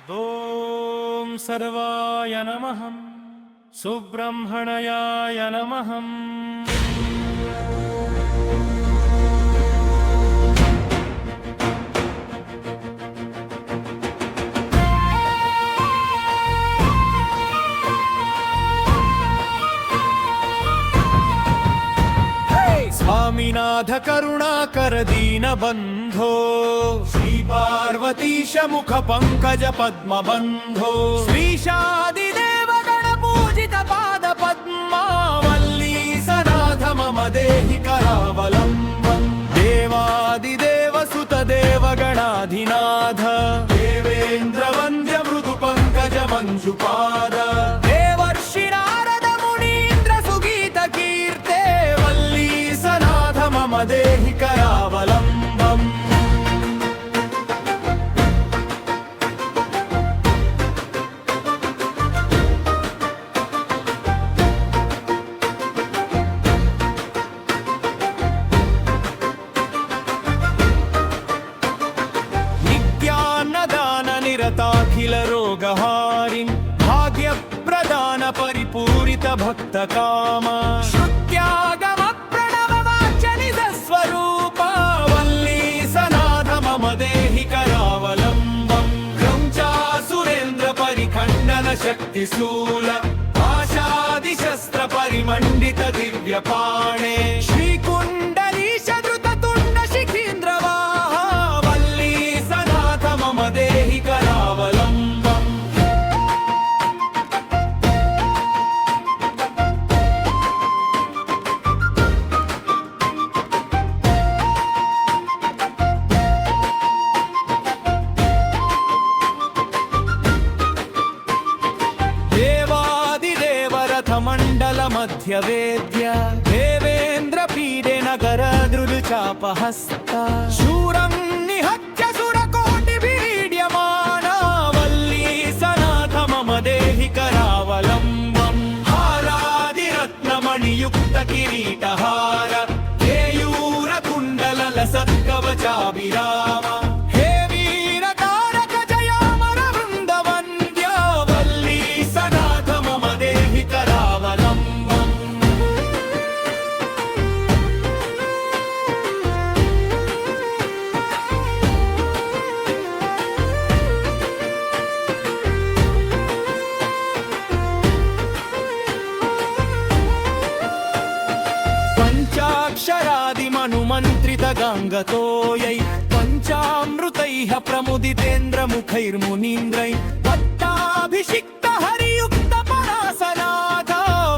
ఓం సర్వాయ నమః సుబ్రహ్మణ్యాయ నమః. स्वामीनाथ करुणाकर दीनबन्धो श्री पार्वतीश मुख पंकज पद्म बन्धो श्रीशादिदेव गण पूजित पाद पद्मा वल्ली सनाथ मम देहि करावलम्बम्. देवादिदेव सुत देव गणाधिनाथ देवेन्द्र वन्द्य मृदु पंकज मंजुपाद देवर्षि नारद मुनीन्द्र सुगीत कीर्ते वल्ली सनाथ मम देहि करावलम्बम्. निरताखिल रोगहारिं भाग्य प्रदान परिपूरित भक्त काम श्रुत्यागम प्रणव वाचनिद स्वरूपा वल्ली सनाथ मम देहि करावलम्बम्. क्रौञ्चा सुरेन्द्र परिखण्डन शक्ति शूल पाशादि शस्त्र परिमण्डित दिव्य पाणे श्रीकुण्डलीश धृत तुण्ड शिखीन्द्र वाहा वल्ली सनाथ मम देहि करावलम्बम्. देवादिदेवरथ मण्डल मध्य वेद्य देवेन्द्र पीडे नगर दृचापहस्ता शूरं निहत्य सुरकोटिभिरीड्यमाना वल्ली सनाथ मम देहि करावलम्बम्. हारादिरत्नमणियुक्त किरीटहार केयूर कुण्डल लसत्कवचाभिराम हे वीरतारक जयामर वृन्दवन्द्या वल्ली सनाथ मम देहि करावलम्बम्. पंचाक्षरादिमनुमन्त्रित गाङ्गतोयै पञ्चामृतैः प्रमुदितेन्द्र मुखैर्मुनीन्द्रै पट्टाभिषिक्त हरियुक्त परासनाथ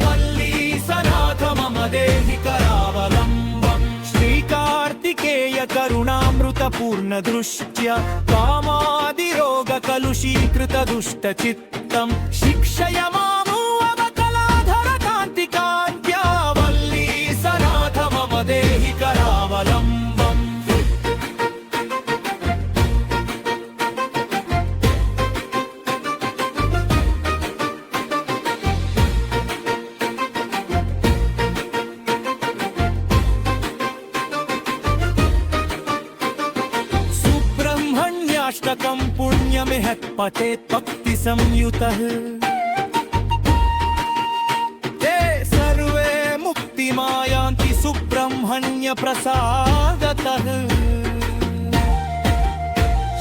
वल्ली सनाथ मम देहि करावलम्बम्. श्रीकार्तिकेय करुणामृत पूर्ण दृष्ट्य कामादिरोग कलुषीकृत दुष्ट चित्तं शिक्षय मामुवकलाधर कान्तिकान्त्या वल्ली सनाथ मम देहि करावलम्बम्. सुब्रह्मण्याष्टकं पुण्यमिहत् पठेत् भक्ति संयुतः ते सर्वे मुक्तिमायान्ति सुब्रह्मण्य प्रसादतः.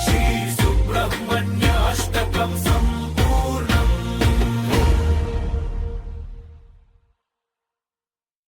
श्री सुब्रह्मण्याष्टकं